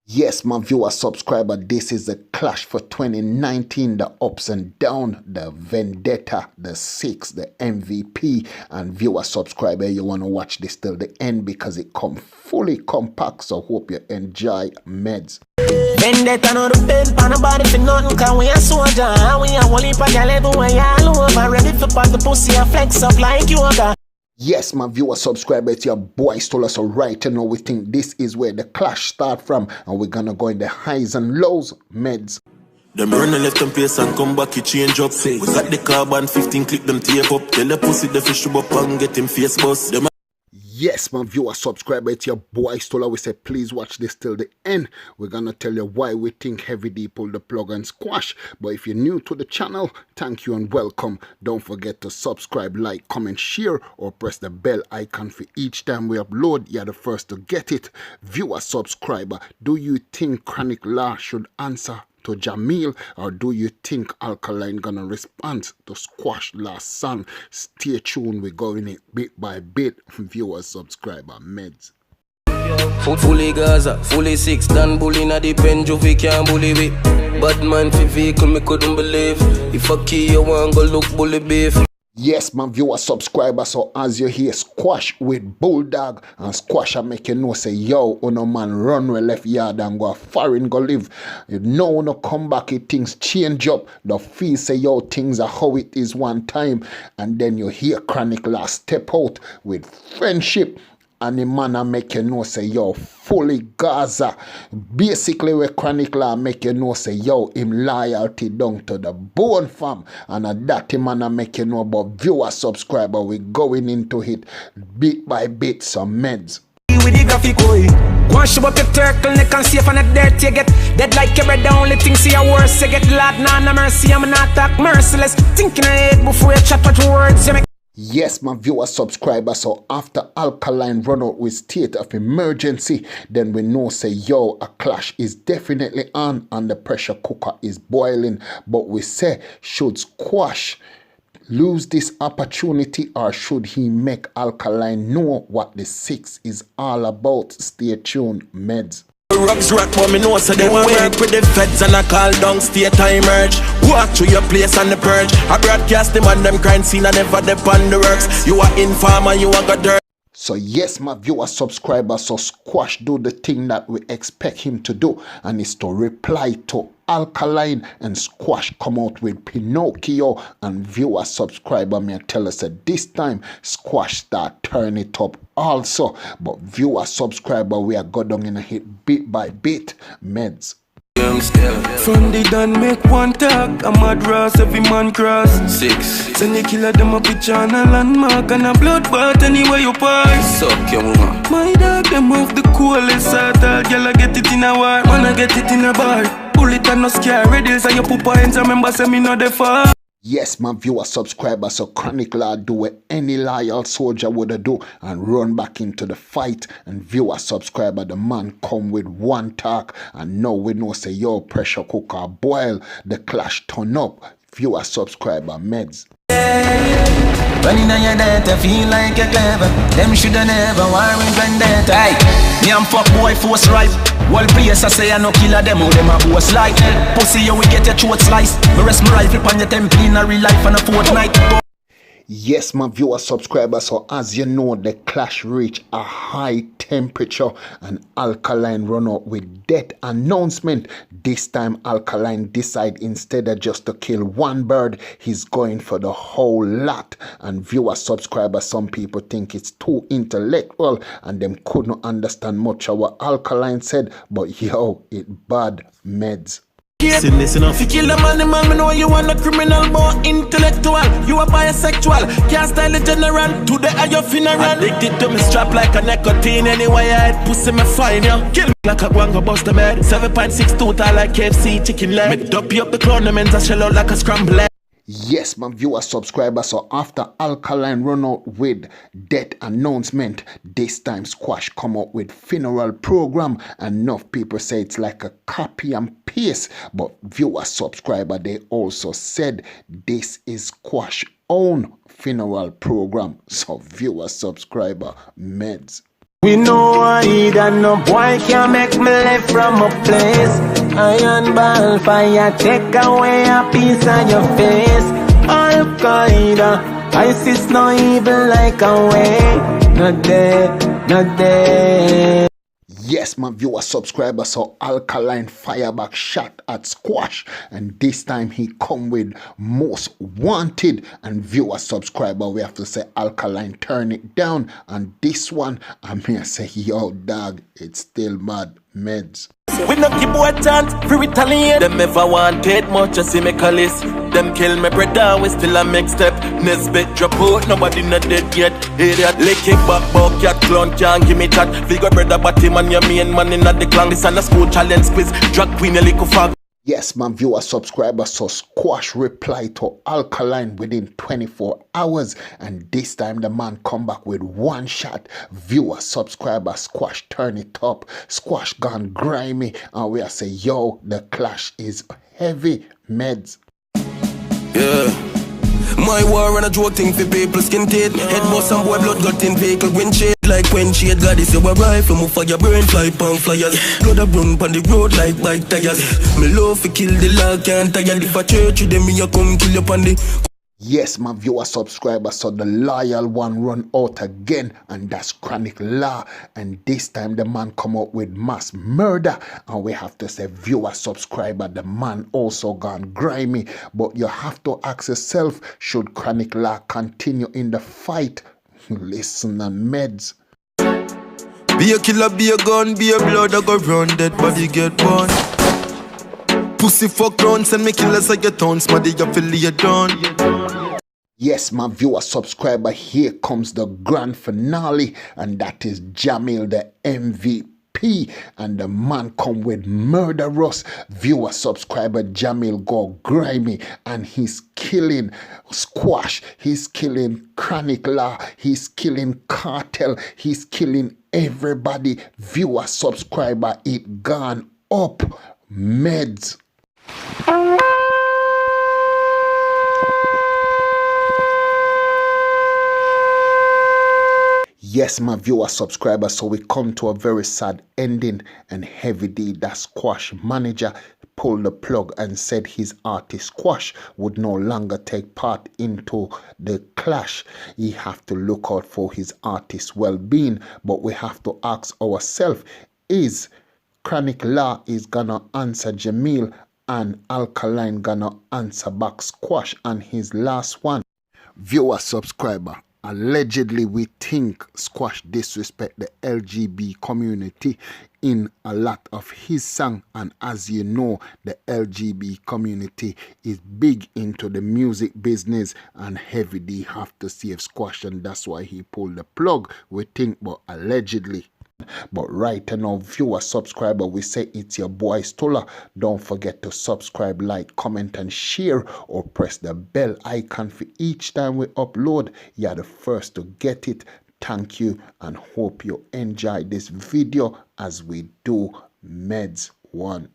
Yes, my viewer subscriber, this is the clash for 2019, the ups and down, the Vendetta, the Six, the MVP, and viewer subscriber, you want to watch this till the end because it come fully compact, so hope you enjoy meds. Vendetta no the bed, pan body for nothing, cause we a soldier, and we a whole heap of gal everywhere all over, ready for pop the pussy and flex up like yoga. Yes, my viewer subscriber, it's your boy Djstullaa. So right now we think this is where the clash start from, and we're gonna go in the highs and lows meds. Them run and left them place and come back, it change up. We got the carbon 15, click them tape up. Tell the pussy the fish up and get him face bust. Them Yes, my viewer subscriber, it's your boy Djstullaa. We say please watch this till the end. We're gonna tell you why we think Heavy D pulled the plug and squash. But if you're new to the channel, thank you and welcome. Don't forget to subscribe, like, comment, share, or press the bell icon for each time we upload. You're the first to get it. Viewer subscriber, do you think Chronic Law should answer to Jamil, or do you think Alkaline gonna respond to Squash last song? Stay tuned, we're going it bit by bit. Viewer subscriber meds. Fully Gaza, fully six, done bullying at the pen, Juvie can't bully me. Bad man for vehicle, me couldn't believe. If a key you want go look bully beef. Yes, my viewer subscriber, so as you hear Squash with Bulldog, and Squash I make you know say, yo, uno man run we left yard and go foreign go live. You know uno come back, it things change up. The feel say, yo, things are how it is one time. And then you hear Chronic Law step out with Friendship. And the man I make you know say, yo, fully Gaza. Basically where Chronic Law make you know say, yo, him loyalty down to the bone fam. And that man I make you know about viewer subscriber. We going into it bit by bit, some meds. With the graphic boy, go and show up your turtleneck and see if on a dirt you get dead like your bread. The only thing see a worse you get lad, nah, no mercy, I'm not talk merciless. Thinking ahead before you chat what words you make. Yes, my viewer subscriber, so after Alkaline run out with state of emergency, then we know say, yo, a clash is definitely on and the pressure cooker is boiling. But we say, should Squash lose this opportunity, or should he make Alkaline know what the Six is all about? Stay tuned, meds. Rocks rock, but me know so they work with the feds and I call down state time merge. Walk to your place on the purge. I broadcast them on them crime scene and never depend the works. You are informer, you are got dirt. So yes, my viewer subscriber, so Squash do the thing that we expect him to do, and is to reply to Alkaline, and Squash come out with Pinocchio, and viewer subscriber may tell us that this time Squash start turn it up also. But viewer subscriber, we are go down in a hit bit by bit meds. From the done make one talk, a mad ras, every man cross. Six. Send the killer them a picture and a landmark and a bloodbath anywhere you pass. Suck your woman. My dog them off the coolest sort. Girl I get it in a war, man I get it in a bar. Bullet and no scare, ready so your poopa ends. Remember say me not the far. Yes, my viewer subscriber, so Chronic Law do what any loyal soldier would do and run back into the fight. And viewer subscriber, the man come with one talk, and now we know say, yo, pressure cooker boil, the clash turn up. Viewer subscriber meds. Running on your data, feel like you're clever. Them shoulda never war with Vendetta. Hey, me and fuck boy force right. Wall place I say I no killer them, how them a boss like. Pussy you will get your throat sliced. Me rest my rifle on your temple in a real life and a fortnight. Yes, my viewer subscriber, so as you know, the clash reached a high temperature and Alkaline run out with death announcement. This time Alkaline decide instead of just to kill one bird, he's going for the whole lot. And viewer subscriber, some people think it's too intellectual and them could not understand much of what Alkaline said, but yo, it bad meds. Listen enough. If you kill a man, the man, me know you want a criminal, but intellectual. You a bisexual, can't style the general. Today are your funeral. Addicted to me strap like a nicotine. Anyway, I had pussy me fine, yeah. Kill me like a guanga bust the bed. 7.6 total like KFC chicken leg. Me dopey up the clone, I shell out like a scrambled egg. Yes, my viewer subscriber, so after Alkaline run out with death announcement, this time Squash come out with funeral program, and enough people say it's like a copy and paste. But viewer subscriber, they also said this is Squash own funeral program. So viewer subscriber meds. We know I that no boy can make me left from a place. Iron ball fire take away a piece of your face. Al-Qaeda, ISIS no evil like a way. Not dead, not dead. Yes, my viewer subscriber saw Alkaline fireback shot at Squash, and this time he come with most wanted. And viewer subscriber, we have to say Alkaline turn it down, and this one I may say, yo dog, it's still mad meds. We no keep boy chance, free retaliate. Them ever wanted much, just see me call list. Them kill me brother, we still a make step. Nesbet drop out, nobody not dead yet. Idiot, lick it back, buck, cat, clown, can't give me chat. Figure brother, but him and your main man in the clan. This and a school challenge quiz, drag queen, a little fag. Yes, my viewer subscriber saw Squash reply to Alkaline within 24 hours, and this time the man come back with one shot. Viewer subscriber Squash turn it up. Squash gone grimy, and we are say, yo, the clash is heavy meds. Yeah. My war and a joke thing for people skin teeth. Head bust and boy blood got in vehicle windshield. Like when she had got this you a rifle, move for your brain fly punk flyers. Blood a run on the road like bike tires. Me love to kill the law, can't tire. If I church you then me a come kill you on the. Yes, my viewer subscriber saw the loyal one run out again, and that's Chronic Law, and this time the man come out with mass murder, and we have to say viewer subscriber, the man also gone grimy, but you have to ask yourself, should Chronic Law continue in the fight? Listen and meds. Be a killer, be a gun, be a blood, I go run, dead body get born. Pussy fuck round, send me killers like your towns, my day affiliate done. Yes, my viewer subscriber, here comes the grand finale, and that is Jamil the MVP, and the man come with murderous. Viewer subscriber Jamil go grimy, and he's killing Squash, he's killing Chronic Law, he's killing Cartel, he's killing everybody. Viewer subscriber, it gone up meds. Yes, my viewer subscriber, so we come to a very sad ending, and Heavy D, that Squash manager, pulled the plug and said his artist Squash would no longer take part into the clash. He have to look out for his artist's well-being, but we have to ask ourselves, is Chronic Law is gonna answer Jamil, and Alkaline gonna answer back Squash on his last one? Viewer subscriber, allegedly we think Squash disrespect the LGB community in a lot of his song, and as you know, the LGB community is big into the music business, and Heavy D have to save Squash, and that's why he pulled the plug, we think, but allegedly. But right now, viewer subscriber, we say it's your boy Djstullaa. Don't forget to subscribe, like, comment and share, or press the bell icon for each time we upload. You're the first to get it. Thank you, and hope you enjoy this video as we do meds 1.